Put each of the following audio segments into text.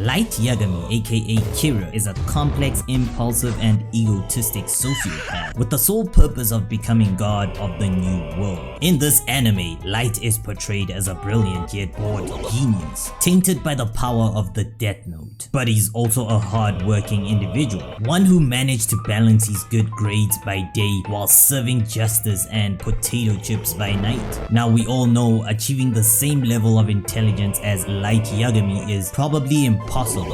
Light Yagami, aka Kira, is a complex, impulsive, and egotistic sociopath with the sole purpose of becoming god of the new world. In this anime, Light is portrayed as a brilliant yet bored genius, tainted by the power of the Death Note. But he's also a hard-working individual, one who managed to balance his good grades by day while serving justice and potato chips by night. Now we all know achieving the same level of intelligence as Light Yagami is probably impossible,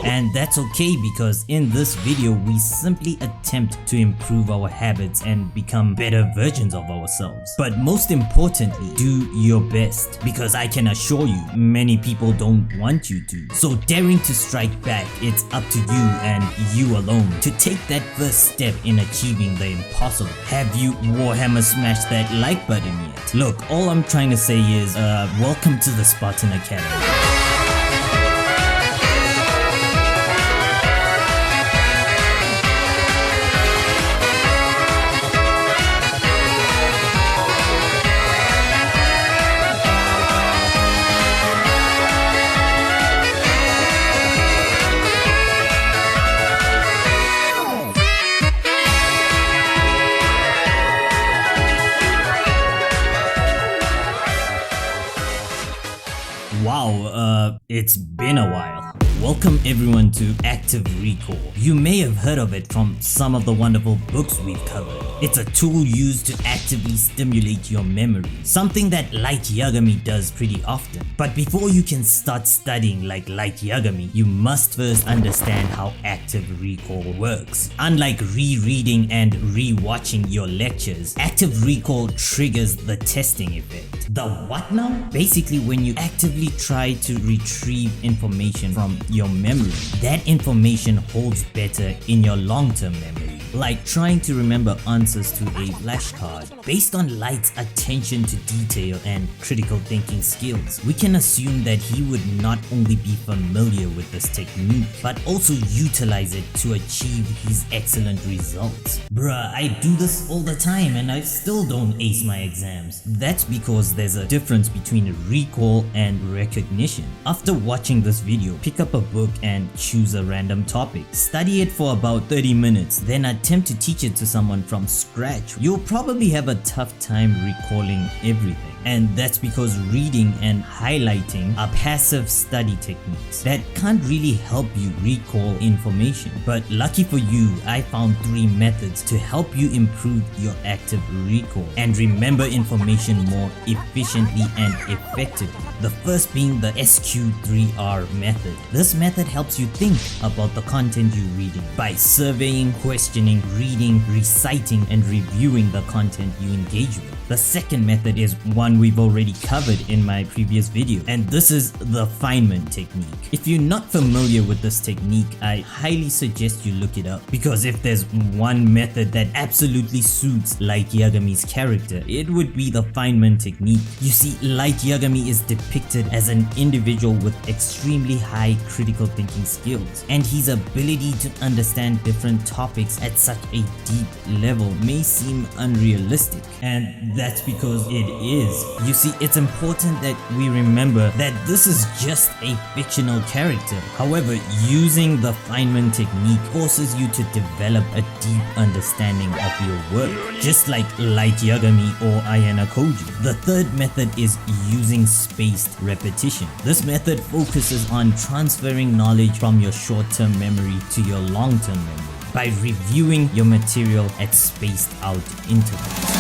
and that's okay because in this video we simply attempt to improve our habits and become better versions of ourselves. But most importantly, do your best, because I can assure you many people don't want you to. So daring to strike back, it's up to you and you alone to take that first step in achieving the impossible. Have you warhammer smashed that like button yet? Look, all I'm trying to say is welcome to the Spartan Academy. Wow, it's been a while. Welcome everyone to Active Recall. You may have heard of it from some of the wonderful books we've covered. It's a tool used to actively stimulate your memory, something that Light Yagami does pretty often. But before you can start studying like Light Yagami, you must first understand how Active Recall works. Unlike rereading and re-watching your lectures, Active Recall triggers the testing effect. The what now? Basically, when you actively try to retrieve information from your memory, that information holds better in your long-term memory. Like trying to remember answers to a flashcard. Based on Light's attention to detail and critical thinking skills, we can assume that he would not only be familiar with this technique, but also utilize it to achieve his excellent results. Bruh, I do this all the time and I still don't ace my exams. That's because there's a difference between recall and recognition. After watching this video, pick up a book and choose a random topic. Study it for about 30 minutes, then attempt to teach it to someone from scratch. You'll probably have a tough time recalling everything. And that's because reading and highlighting are passive study techniques that can't really help you recall information. But lucky for you, I found 3 methods to help you improve your active recall and remember information more efficiently and effectively. The first being the SQ3R method. This method helps you think about the content you're reading by surveying, questioning, reading, reciting, and reviewing the content you engage with. The second method is one we've already covered in my previous video, and this is the Feynman Technique. If you're not familiar with this technique, I highly suggest you look it up, because if there's one method that absolutely suits Light Yagami's character, it would be the Feynman Technique. You see, Light Yagami is depicted as an individual with extremely high critical thinking skills, and his ability to understand different topics at such a deep level may seem unrealistic, and that's because it is. You see, it's important that we remember that this is just a fictional character. However, using the Feynman technique forces you to develop a deep understanding of your work, just like Light Yagami or AYANOKOJI. The third method is using spaced repetition. This method focuses on transferring knowledge from your short-term memory to your long-term memory by reviewing your material at spaced out intervals.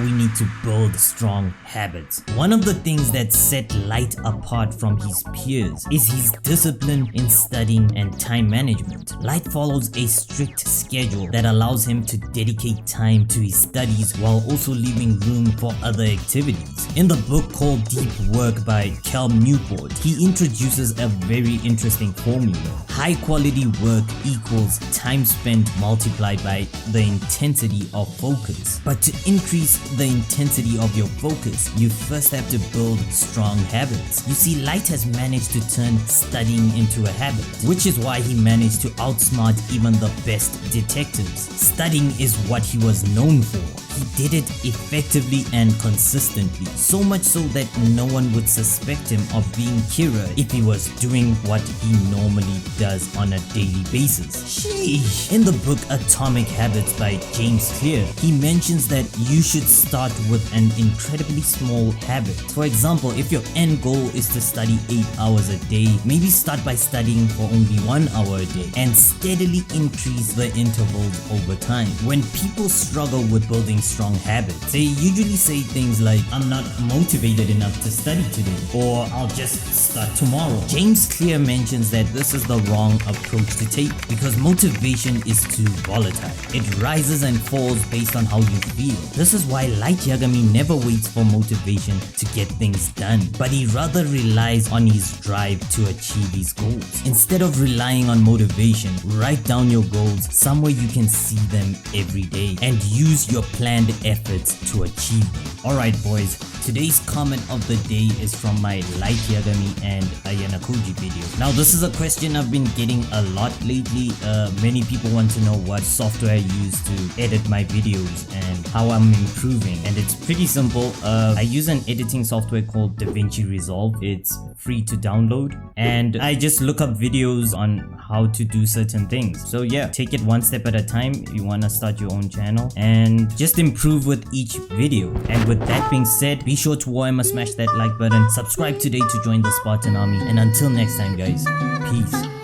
we need to build strong habits. One of the things that set Light apart from his peers is his discipline in studying and time management. Light follows a strict schedule that allows him to dedicate time to his studies while also leaving room for other activities. In the book called Deep Work by Cal Newport, he introduces a very interesting formula. High quality work equals time spent multiplied by the intensity of focus. But to increase the intensity of your focus, you first have to build strong habits. You see, Light has managed to turn studying into a habit, which is why he managed to outsmart even the best detectives. Studying is what he was known for. He did it effectively and consistently, so much so that no one would suspect him of being Kira if he was doing what he normally does on a daily basis. Sheesh. In the book Atomic Habits by James Clear, he mentions that you should start with an incredibly small habit. For example, if your end goal is to study 8 hours a day, maybe start by studying for only 1 hour a day and steadily increase the intervals over time. When people struggle with building strong habits, they usually say things like, "I'm not motivated enough to study today," or "I'll just start tomorrow." James Clear mentions that this is the wrong approach to take because motivation is too volatile. It rises and falls based on how you feel. This is why Light Yagami never waits for motivation to get things done, but he rather relies on his drive to achieve his goals. Instead of relying on motivation, write down your goals somewhere you can see them every day and use your planned efforts to achieve them. Alright boys, today's comment of the day is from my Light Yagami and AYANOKOJI video. Now this is a question I've been getting a lot lately. Many people want to know what software I use to edit my videos and how I'm improving, and it's pretty simple. I use an editing software called DaVinci Resolve. It's free to download and I just look up videos on how to do certain things. So yeah, take it one step at a time. You want to start your own channel and just improve with each video. And with that being said, be sure to warhammer smash that like button, subscribe today to join the Spartan army, and until next time guys, peace.